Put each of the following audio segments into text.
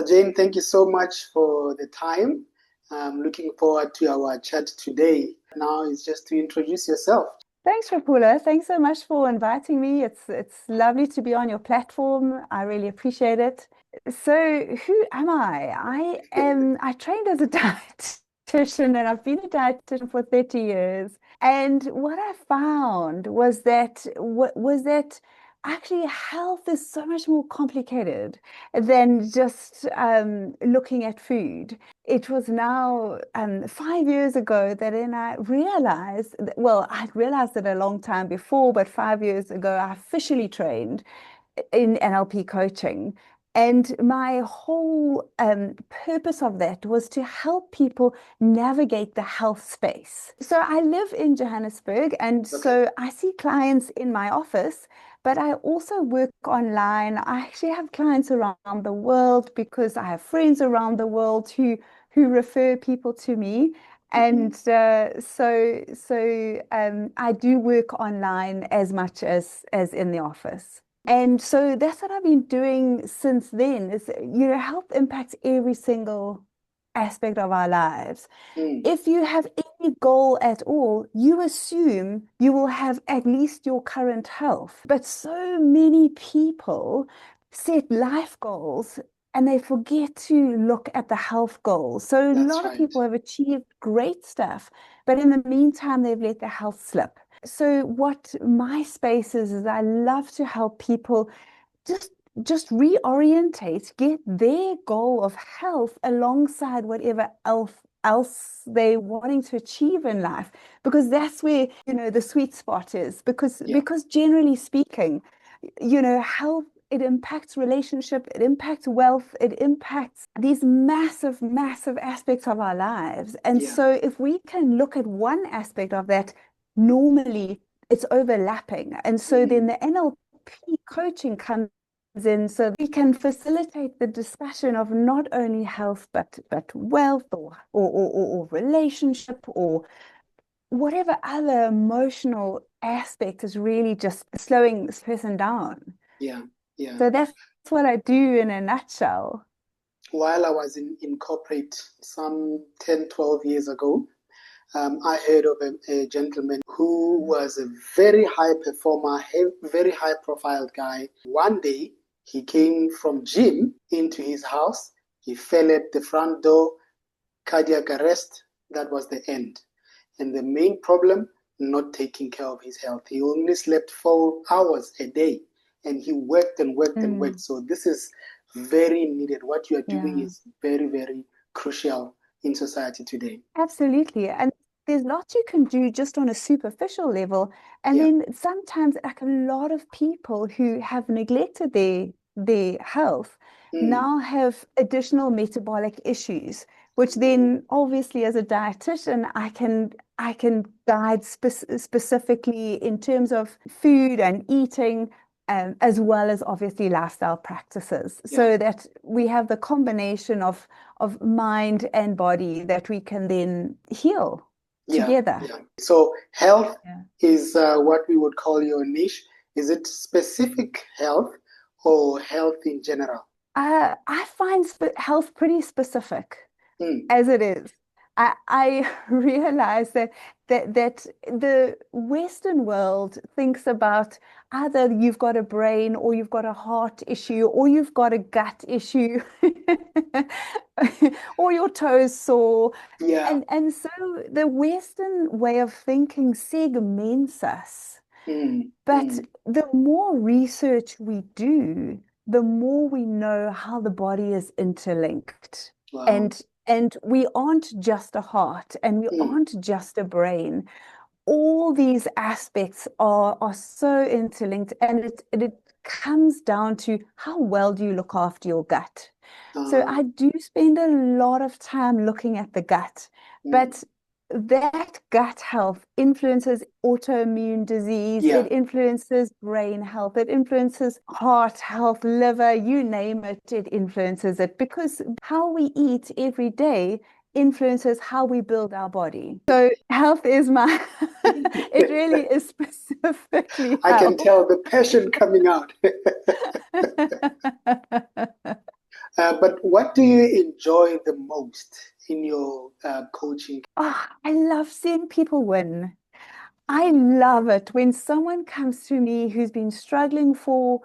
Jane, thank you so much for the time. I'm looking forward to our chat today. Now it's just to introduce yourself. Thanks, Rapula. Thanks so much for inviting me. It's lovely to be on your platform. I really appreciate it. So, who am I? I trained as a dietitian and I've been a dietitian for 30 years. And what I found was that actually health is so much more complicated than just looking at food. It was now 5 years ago that then I realized, well, I'd realized it a long time before, but 5 years ago, I officially trained in NLP coaching. And my whole purpose of that was to help people navigate the health space. So I live in Johannesburg, and Okay. so I see clients in my office, but I also work online. I actually have clients around the world because I have friends around the world who refer people to me. Mhm. And I do work online as much as in the office. And so that's what I've been doing since then is, health impacts every single aspect of our lives. Mm. If you have any goal at all, you assume you will have at least your current health. But so many people set life goals and they forget to look at the health goals. So a That's lot of right. people have achieved great stuff, but in the meantime, they've let their health slip. So what my space is I love to help people just just reorientate, get their goal of health alongside whatever else they're wanting to achieve in life, because that's where, the sweet spot is. Because Yeah. because generally speaking, health, it impacts relationship, it impacts wealth, it impacts these massive, massive aspects of our lives. And Yeah. so if we can look at one aspect of that, normally it's overlapping. And so then Mm. the NLP coaching comes in so we can facilitate the discussion of not only health but wealth or relationship or whatever other emotional aspect is really just slowing this person down. Yeah. Yeah. So that's what I do in a nutshell. While I was in corporate some 10, 12 years ago, I heard of a gentleman who was a very high performer, very high profile guy. One day, he came from gym into his house. He fell at the front door, cardiac arrest. That was the end. And the main problem, not taking care of his health. He only slept 4 hours a day and he worked and worked and worked. Mm, So this is very needed. What you are doing yeah, is very, very crucial in society today. absolutely. And there's lots you can do just on a superficial level. And Yeah. then sometimes, like a lot of people who have neglected their health Mm. now have additional metabolic issues, which then obviously as a dietitian, I can guide specifically in terms of food and eating, as well as obviously lifestyle practices, Yeah. so that we have the combination of mind and body that we can then heal Yeah. together. Yeah. So health Yeah. is what we would call your niche. Is it specific health or health in general? I find health pretty specific Mm. as it is. I realize that the Western world thinks about either you've got a brain or you've got a heart issue or you've got a gut issue or your toes sore. Yeah. And so the Western way of thinking segments us. Mm. But Mm. the more research we do, the more we know how the body is interlinked. Wow. And we aren't just a heart and we Mm. aren't just a brain. All these aspects are so interlinked, and it comes down to how well do you look after your gut. So Uh, I do spend a lot of time looking at the gut, mm. but that gut health influences autoimmune disease, Yeah. it influences brain health, it influences heart health, liver, you name it, it influences it, because how we eat every day influences how we build our body. So health is my, it really is specifically I can health. tell the passion coming out. But what do you enjoy the most in your coaching? Oh, I love seeing people win. I love it when someone comes to me who's been struggling for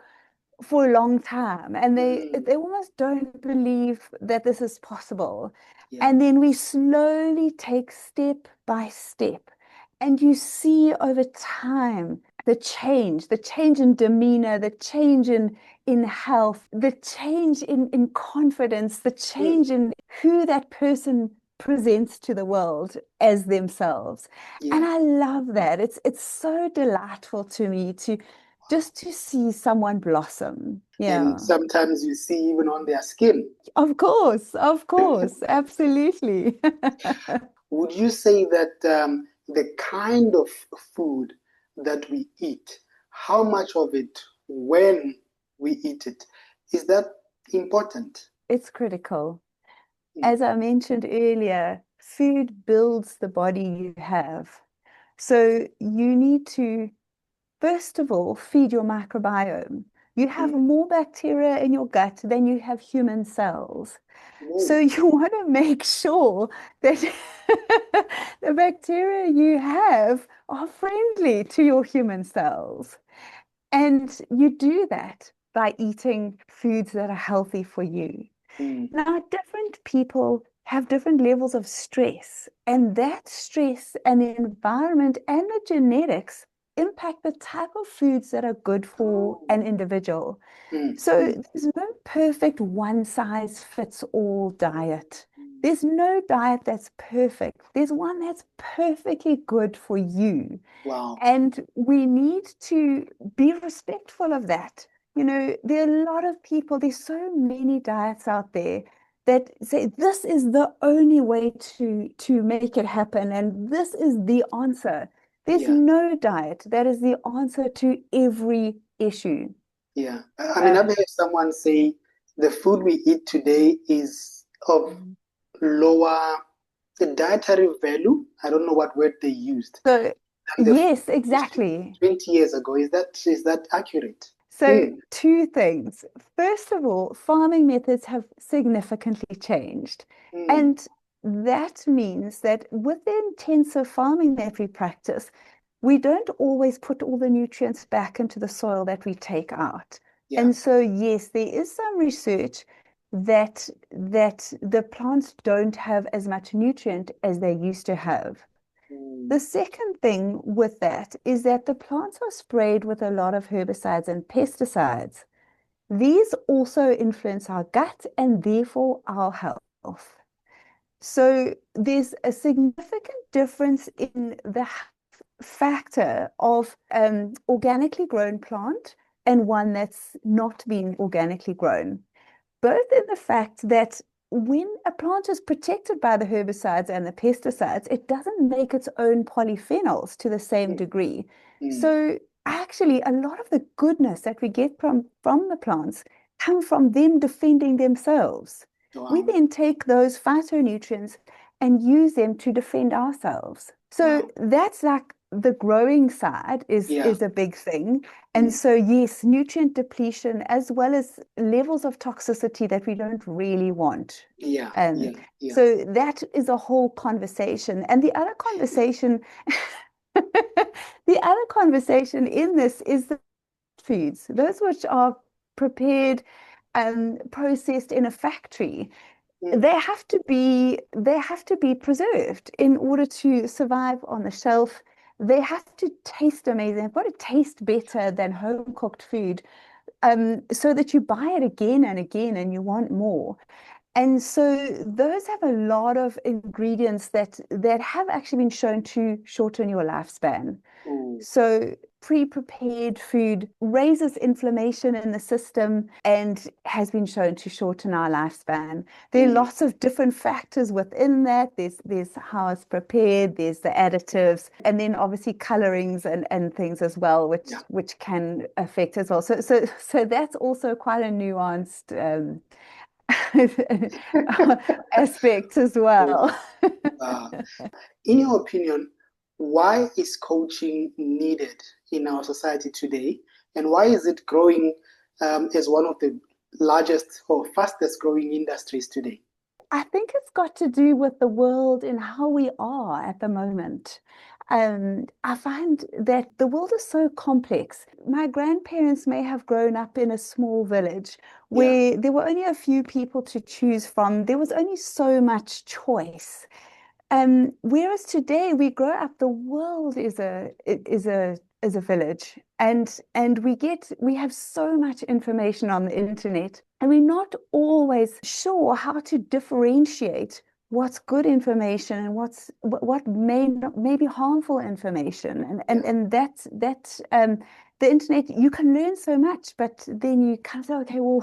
a long time and Mm, they almost don't believe that this is possible. yeah, And then we slowly take step by step. And you see over time the change in demeanor, the change in health, the change in confidence, the mm, change in who that person presents to the world as themselves. And yeah. I love that. It's so delightful to me to just to see someone blossom. And Yeah. sometimes you see even on their skin. Of course, absolutely. Would you say that the kind of food that we eat, how much of it, when we eat it, is that important? It's critical. Mm, As I mentioned earlier, food builds the body you have. So you need to, first of all, feed your microbiome. You have mm, more bacteria in your gut than you have human cells. So oh, you want to make sure that the bacteria you have are friendly to your human cells. And you do that by eating foods that are healthy for you. mm, Now, different people have different levels of stress, and that stress and the environment and the genetics impact the type of foods that are good for oh, an individual. mm, So mm, there's no perfect one size fits all diet. mm. There's no diet that's perfect. There's one that's perfectly good for you. Wow. And we need to be respectful of that. You know, there are a lot of people, there's so many diets out there that say this is the only way to make it happen, and this is the answer. There's Yeah, no diet that is the answer to every issue. yeah. I mean, I've Uh, heard someone say the food we eat today is of lower dietary value. I don't know what word they used. so, And the food yes, we used to eat exactly. 20 years ago. Is that accurate? So, Mm, two things. First of all, farming methods have significantly changed. mm, And that means that with the intensive farming that we practice, we don't always put all the nutrients back into the soil that we take out. yeah. And so, yes, there is some research that the plants don't have as much nutrient as they used to have. Mm, The second thing with that is that the plants are sprayed with a lot of herbicides and pesticides. These also influence our gut and therefore our health. So there's a significant difference in the factor of organically grown plant and one that's not been organically grown, both in the fact that when a plant is protected by the herbicides and the pesticides, it doesn't make its own polyphenols to the same mm, degree. mm. So actually, a lot of the goodness that we get from the plants come from them defending themselves. We Wow, then take those phytonutrients and use them to defend ourselves. So wow. that's like the growing side Yeah. is a big thing. And Mm, so, yes, nutrient depletion as well as levels of toxicity that we don't really want. yeah, Um, yeah, yeah. so that is a whole conversation. And the other conversation, the other conversation in this is the foods, those which are prepared and processed in a factory. Mm, They have to be preserved in order to survive on the shelf. They have to taste amazing. They've got to taste better than home cooked food, so that you buy it again and again and you want more. And so those have a lot of ingredients that have actually been shown to shorten your lifespan. oh, So pre-prepared food raises inflammation in the system and has been shown to shorten our lifespan. There are mm, lots of different factors within that. There's how it's prepared, there's the additives, and then obviously colorings and things as well, yeah. which can affect as well. So that's also quite a nuanced aspect as well. Wow. Uh, in your opinion, why is coaching needed in our society today, and why is it growing as one of the largest or fastest growing industries today? I think it's got to do with the world and how we are at the moment. I find that the world is so complex. My grandparents may have grown up in a small village Yeah, where there were only a few people to choose from. There was only so much choice. Whereas today we grow up, the world is a village, and we have so much information on the internet, and we're not always sure how to differentiate what's good information and what may be harmful information, yeah, and the internet, you can learn so much, but then you kind of say, okay, well,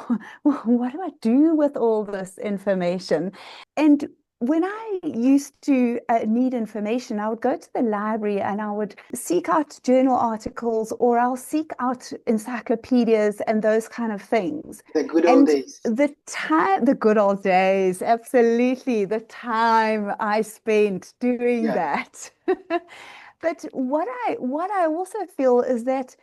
what do I do with all this information? And when I used to need information, I would go to the library and I would seek out journal articles, or I'll seek out encyclopedias and those kind of things. the good old And days. the good old days, absolutely, the time I spent doing Yeah, that. But what I also feel is that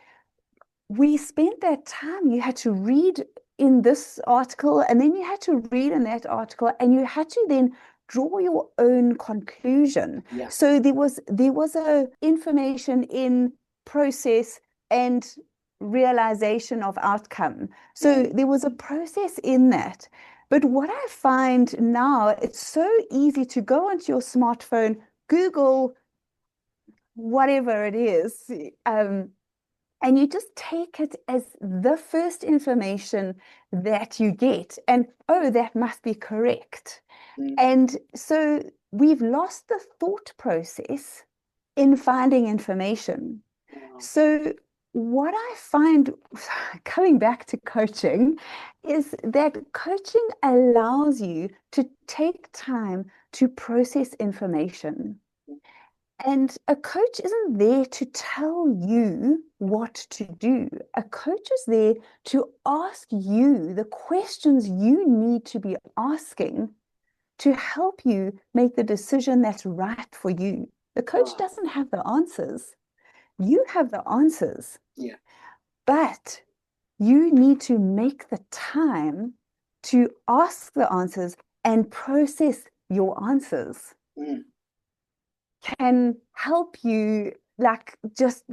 we spent that time. You had to read in this article, and then you had to read in that article, and you had to then draw your own conclusion. yeah, So there was a information in process and realization of outcome. So mm, there was a process in that. But what I find now, it's so easy to go onto your smartphone, Google whatever it is, and you just take it as the first information that you get. And oh, that must be correct. mm, And so we've lost the thought process in finding information. wow, So what I find, coming back to coaching, is that coaching allows you to take time to process information. And a coach isn't there to tell you what to do. A coach is there to ask you the questions you need to be asking to help you make the decision that's right for you. The coach wow, doesn't have the answers. You have the answers, yeah, but you need to make the time to ask the answers and process your answers. mm, Can help you like just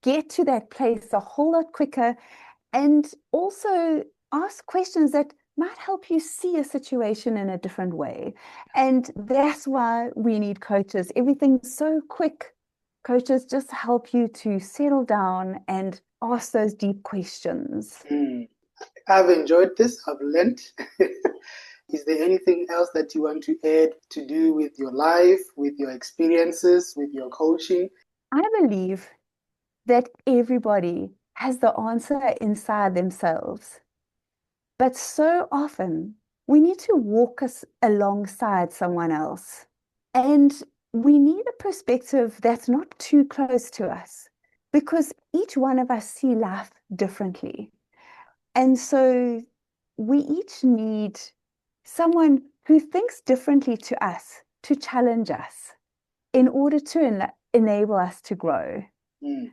get to that place a whole lot quicker, and also ask questions that might help you see a situation in a different way. And that's why we need coaches. Everything's so quick. Coaches just help you to settle down and ask those deep questions. mm. I've enjoyed this. I've learned. Is there anything else that you want to add to do with your life, with your experiences, with your coaching? I believe that everybody has the answer inside themselves. But so often we need to walk us alongside someone else. And we need a perspective that's not too close to us, because each one of us see life differently. And so we each need someone who thinks differently to us to challenge us in order to enable us to grow. Mm,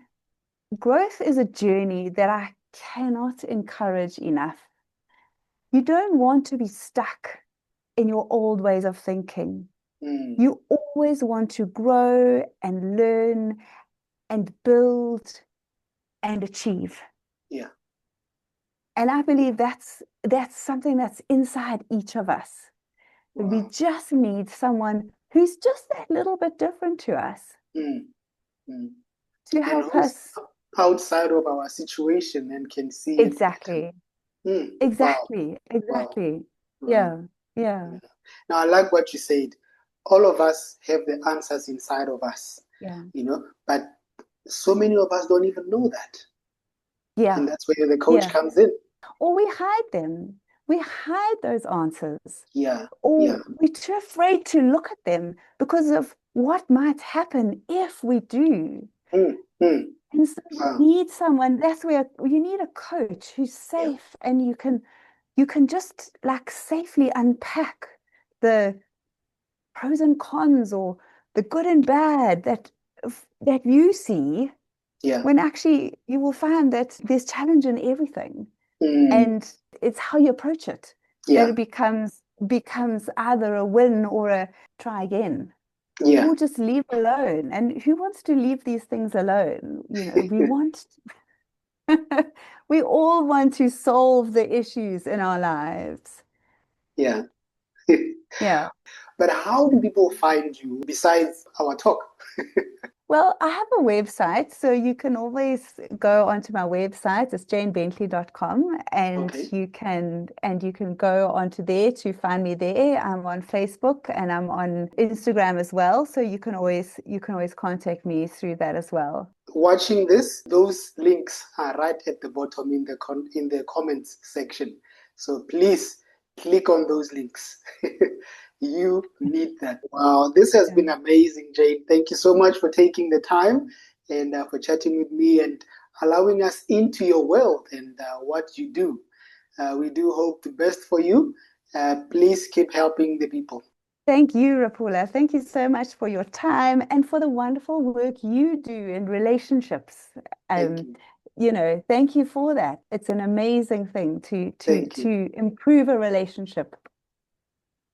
Growth is a journey that I cannot encourage enough. You don't want to be stuck in your old ways of thinking. mm, You always want to grow and learn and build and achieve. yeah, And I believe that's something that's inside each of us. We wow. just need someone who's just that little bit different to us Mm, mm. to And help who's us. outside of our situation and can see it better. Exactly. Wow, Exactly. wow, Exactly. wow. Yeah. Yeah. Yeah. Now, I like what you said. All of us have the answers inside of us, Yeah. but so many of us don't even know that. And Yeah. that's where the coach Yeah. comes in. Or we hide them. We hide those answers. Yeah, yeah. Or we're too afraid to look at them because of what might happen if we do. Mm, mm, And so you wow, need someone, that's where you need a coach who's yeah, safe, and you can just like safely unpack the pros and cons, or the good and bad that you see, yeah. when actually you will find that there's challenge in everything. Mm, And it's how you approach it that Yeah. it becomes either a win or a try again. Yeah. Or just leave alone. And who wants to leave these things alone? We all want to solve the issues in our lives. Yeah. Yeah. But how do people find you besides our talk? Well, I have a website, so you can always go onto my website. It's janebentley.com, Okay. and you can go onto there to find me there. I'm on Facebook and I'm on Instagram as well, so you can always contact me through that as well. Watching this, those links are right at the bottom in the comments section. So please click on those links. You need that. Wow, this has Yeah. been amazing, Jane. Thank you so much for taking the time and for chatting with me and allowing us into your world and what you do. We do hope the best for you. Please keep helping the people. Thank you, Rapula. Thank you so much for your time and for the wonderful work you do in relationships. Thank Um, you. thank you for that. It's an amazing thing to to Thank you. to improve a relationship.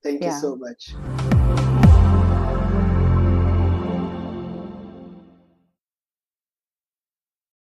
Thank you Yeah. so much.